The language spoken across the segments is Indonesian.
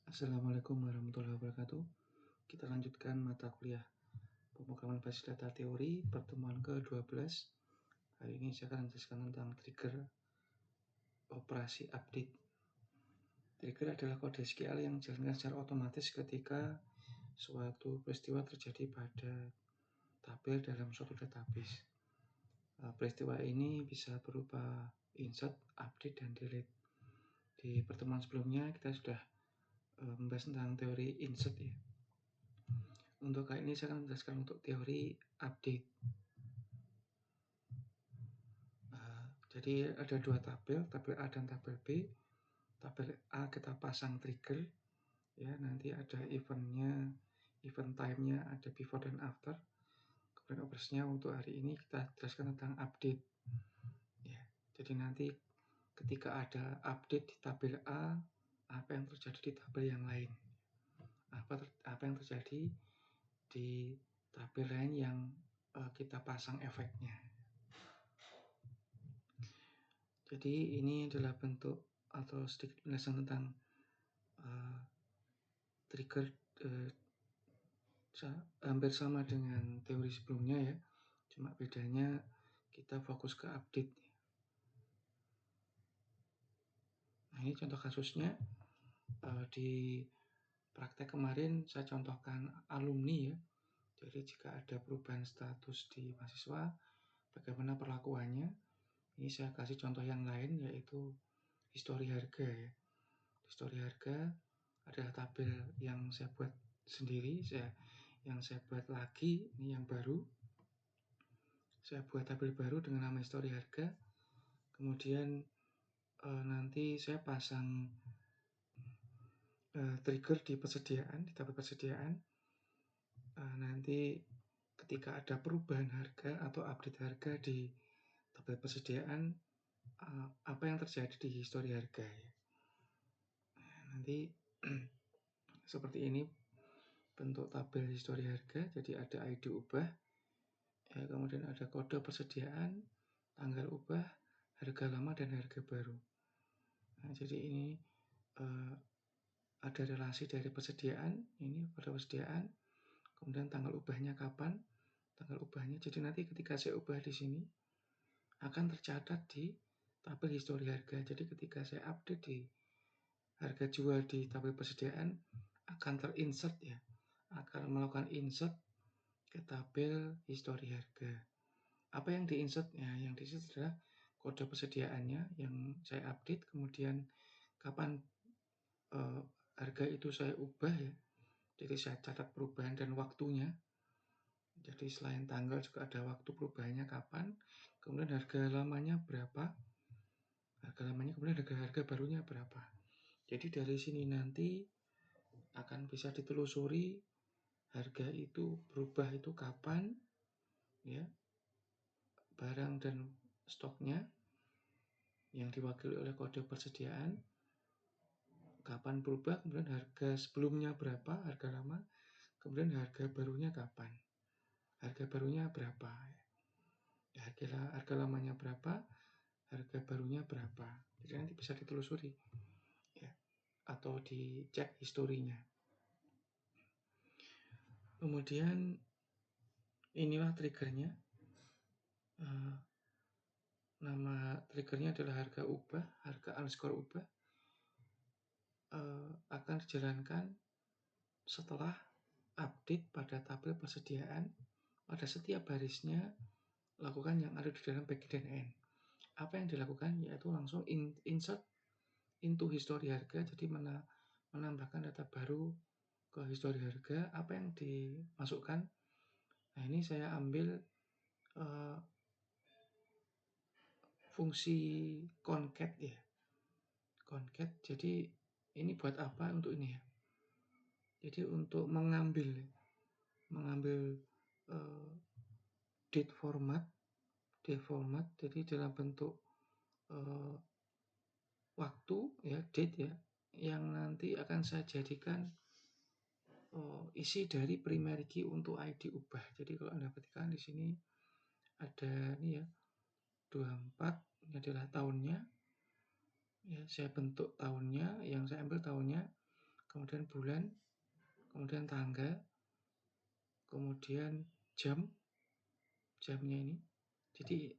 Assalamualaikum warahmatullahi wabarakatuh. Kita lanjutkan mata kuliah pemrograman basis data teori pertemuan ke-12. Hari ini saya akan menjelaskan tentang trigger operasi update. Trigger adalah kode SQL yang dijalankan secara otomatis ketika suatu peristiwa terjadi pada tabel dalam suatu database. Peristiwa ini bisa berupa insert, update, dan delete. Di pertemuan sebelumnya kita sudah membahas tentang teori insert ya. Untuk kali ini saya akan menjelaskan untuk teori update. Jadi ada dua tabel A dan tabel B. Tabel A kita pasang trigger, ya nanti ada eventnya, event time-nya, ada before dan after. Kemudian operasinya untuk hari ini kita jelaskan tentang update. Ya, jadi nanti ketika ada update di tabel A, apa yang terjadi di tabel yang lain? Apa yang terjadi di tabel lain yang kita pasang efeknya. Jadi ini adalah bentuk atau sedikit penjelasan tentang trigger hampir sama dengan teori sebelumnya ya, cuma bedanya kita fokus ke update. Nah ini contoh kasusnya, di praktek kemarin saya contohkan alumni ya. Jadi jika ada perubahan status di mahasiswa, bagaimana perlakuannya. Ini saya kasih contoh yang lain, yaitu histori harga ya. Histori harga adalah tabel yang saya buat sendiri, yang saya buat lagi, ini yang baru. Saya buat tabel baru dengan nama histori harga. Kemudian nanti saya pasang trigger di persediaan, di tabel persediaan. Nanti ketika ada perubahan harga atau update harga di tabel persediaan, apa yang terjadi di histori harga ya. Nanti seperti ini bentuk tabel histori harga. Jadi ada ID ubah, ya, kemudian ada kode persediaan, tanggal ubah, harga lama dan harga baru. Nah, jadi ini ada relasi dari persediaan, ini pada persediaan, kemudian tanggal ubahnya kapan, tanggal ubahnya. Jadi nanti ketika saya ubah di sini akan tercatat di tabel histori harga. Jadi ketika saya update di harga jual di tabel persediaan akan terinsert ya, akan melakukan insert ke tabel histori harga. Apa yang diinsert? Ya, yang diinsert adalah kode persediaannya yang saya update, kemudian kapan harga itu saya ubah ya. Jadi saya catat perubahan dan waktunya. Jadi selain tanggal juga ada waktu perubahannya kapan, kemudian harga lamanya berapa, harga lamanya, kemudian harga barunya berapa. Jadi dari sini nanti akan bisa ditelusuri harga itu berubah itu kapan, ya, barang dan stoknya yang diwakili oleh kode persediaan, kapan berubah, kemudian harga sebelumnya berapa, harga lama, kemudian harga barunya kapan, harga barunya berapa, ya, harga lamanya berapa, harga barunya berapa. Jadi nanti bisa ditelusuri ya, atau dicek historinya. Kemudian inilah triggernya. Nama triggernya adalah harga ubah, harga underscore ubah. Akan dijalankan setelah update pada tabel persediaan. Pada setiap barisnya lakukan yang ada di dalam bagian dan end. Apa yang dilakukan? Yaitu langsung insert into histori harga. Jadi menambahkan data baru ke histori harga. Apa yang dimasukkan? Nah ini saya ambil fungsi concat ya. Concat. Jadi ini buat apa? Untuk ini ya. Jadi untuk mengambil date format, jadi dalam bentuk waktu ya, date ya, yang nanti akan saya jadikan isi dari primary key untuk ID ubah. Jadi kalau Anda perhatikan di sini ada ini ya, 24, ini adalah tahunnya. Ya, saya bentuk tahunnya, yang saya ambil tahunnya. kemudian bulan, kemudian tanggal, kemudian jamnya ini. Jadi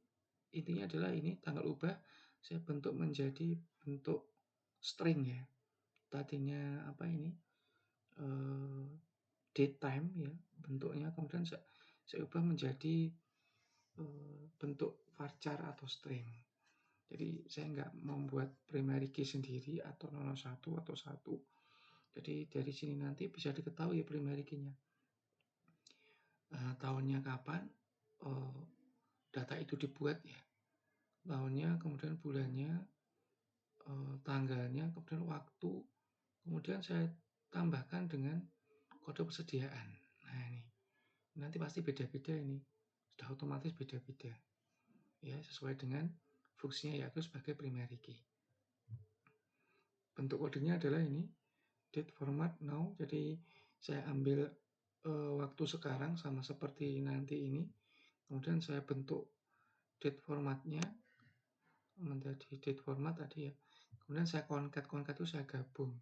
intinya adalah ini tanggal ubah saya bentuk menjadi bentuk string ya. Tadinya apa ini? Date time ya bentuknya, kemudian saya ubah menjadi bentuk varchar atau string. Jadi saya nggak membuat primary key sendiri atau 01 atau 1. Jadi dari sini nanti bisa diketahui primary key-nya. Tahunnya kapan data itu dibuat ya. Tahunnya, kemudian bulannya, tanggalnya, kemudian waktu, kemudian saya tambahkan dengan kode persediaan. Nah ini nanti pasti beda-beda ini, sudah otomatis beda-beda ya, sesuai dengan fungsinya yaitu sebagai primary key. Bentuk kodenya adalah ini date format now, jadi saya ambil waktu sekarang sama seperti nanti ini, kemudian saya bentuk date formatnya menjadi date format tadi ya, kemudian saya concat itu saya gabung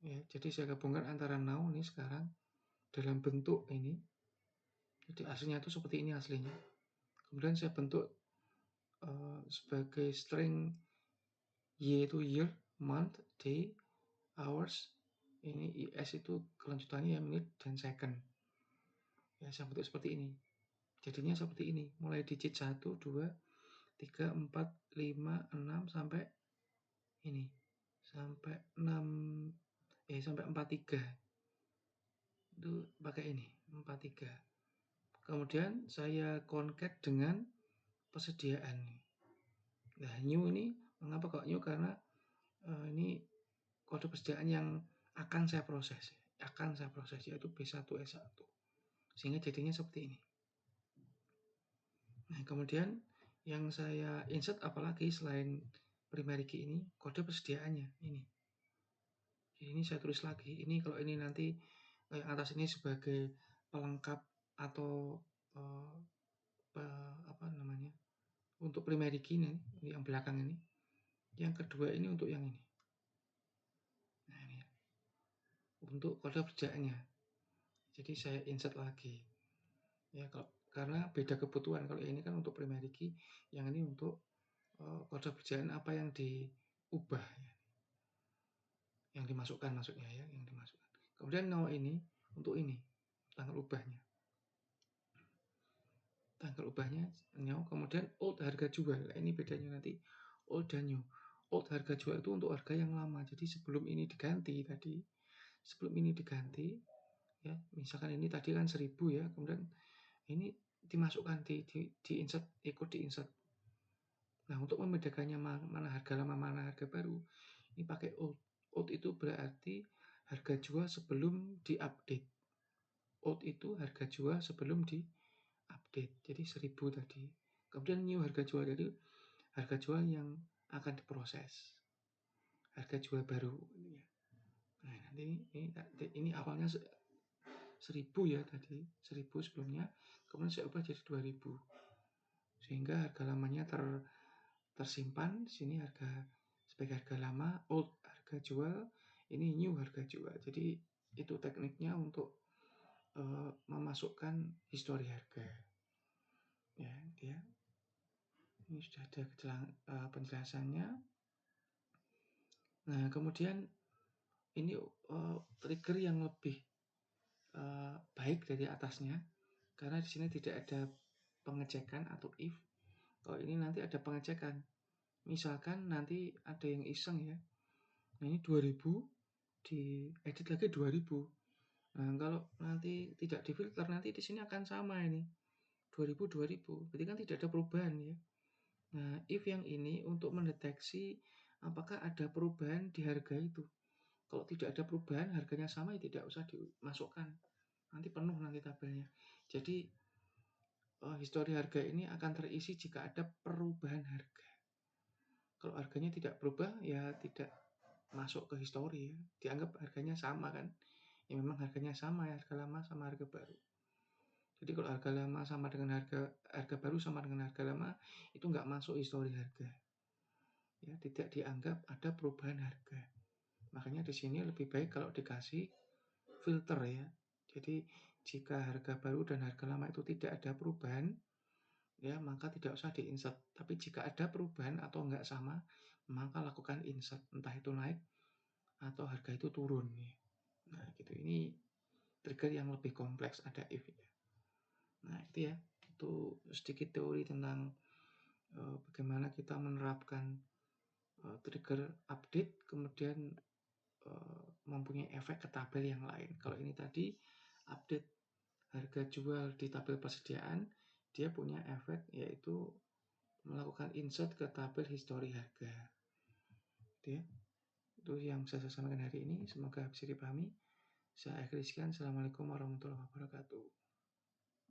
ya, jadi saya gabungkan antara now ini sekarang dalam bentuk ini, jadi aslinya itu seperti ini aslinya, kemudian saya bentuk sebagai string y itu year, month, day, hours, ini is itu kelanjutannya ya menit dan second ya, saya bentuk seperti ini, jadinya seperti ini, mulai digit 1, 2, 3, 4, 5, 6 sampai ini, sampai 6 sampai 43 itu pakai ini 43. Kemudian saya concat dengan persediaan. Nah new ini mengapa kok new, karena ini kode persediaan yang akan saya proses yaitu B1S1 sehingga jadinya seperti ini. Nah kemudian yang saya insert apalagi selain primary key ini, kode persediaannya ini. Jadi ini saya tulis lagi. Ini kalau ini nanti yang atas ini sebagai pelengkap atau apa namanya, untuk primary key ini yang belakang ini. Yang kedua ini untuk yang ini. Nah ini untuk kode persediaannya. Jadi saya insert lagi. Ya karena beda kebutuhan. Kalau ini kan untuk primary key, yang ini untuk kode persediaan apa yang diubah ya. Yang dimasukkan maksudnya ya, yang dimasukkan. Kemudian now ini untuk ini tanggal ubahnya. Tanggal ubahnya new, kemudian old harga jual. Nah, ini bedanya nanti old dan new. Old harga jual itu untuk harga yang lama. Jadi sebelum ini diganti tadi, ya, misalkan ini tadi kan 1000 ya, kemudian ini dimasukkan di insert, ikut di insert. Nah, untuk membedakannya mana harga lama mana harga baru, ini pakai old. Old itu berarti harga jual sebelum diupdate. Old itu harga jual sebelum diupdate. Jadi 1000 tadi. Kemudian new harga jual, jadi harga jual yang akan diproses. Harga jual baru. Nah, nanti ini awalnya 1000 ya tadi, 1000 sebelumnya, kemudian saya ubah jadi 2000. Sehingga harga lamanya tersimpan di sini, harga sebagai harga lama, old harga jual, ini new harga jual. Jadi itu tekniknya untuk memasukkan histori harga. Ya, dia ini sudah ada penjelasannya. Nah, kemudian ini trigger yang lebih baik dari atasnya, karena di sini tidak ada pengecekan atau if. Kalau ini nanti ada pengecekan. Misalkan nanti ada yang iseng ya. Nah, ini 2000 diedit lagi 2000. Nah, kalau nanti tidak difilter, nanti di sini akan sama ini. 2000 2000. Berarti kan tidak ada perubahan ya. Nah, if yang ini untuk mendeteksi apakah ada perubahan di harga itu. Kalau tidak ada perubahan, harganya sama, ya tidak usah dimasukkan. Nanti penuh nanti tabelnya. Jadi histori harga ini akan terisi jika ada perubahan harga. Kalau harganya tidak berubah, ya tidak masuk ke histori ya. Dianggap harganya sama kan. Ya memang harganya sama ya, harga lama sama harga baru. Jadi kalau harga lama sama dengan harga baru sama dengan harga lama, itu nggak masuk histori harga. Ya, tidak dianggap ada perubahan harga. Makanya di sini lebih baik kalau dikasih filter ya. Jadi jika harga baru dan harga lama itu tidak ada perubahan, ya maka tidak usah di-insert. Tapi jika ada perubahan atau enggak sama, maka lakukan insert. Entah itu naik atau harga itu turun. Ya. Nah gitu, ini trigger yang lebih kompleks, ada if ya. Nah itu ya, itu sedikit teori tentang bagaimana kita menerapkan trigger update, kemudian mempunyai efek ke tabel yang lain. Kalau ini tadi update harga jual di tabel persediaan, dia punya efek yaitu melakukan insert ke tabel histori harga. Itu ya. Itu yang bisa saya sampaikan hari ini. Semoga bisa dipahami. Saya akhiri sekian. Assalamualaikum warahmatullahi wabarakatuh.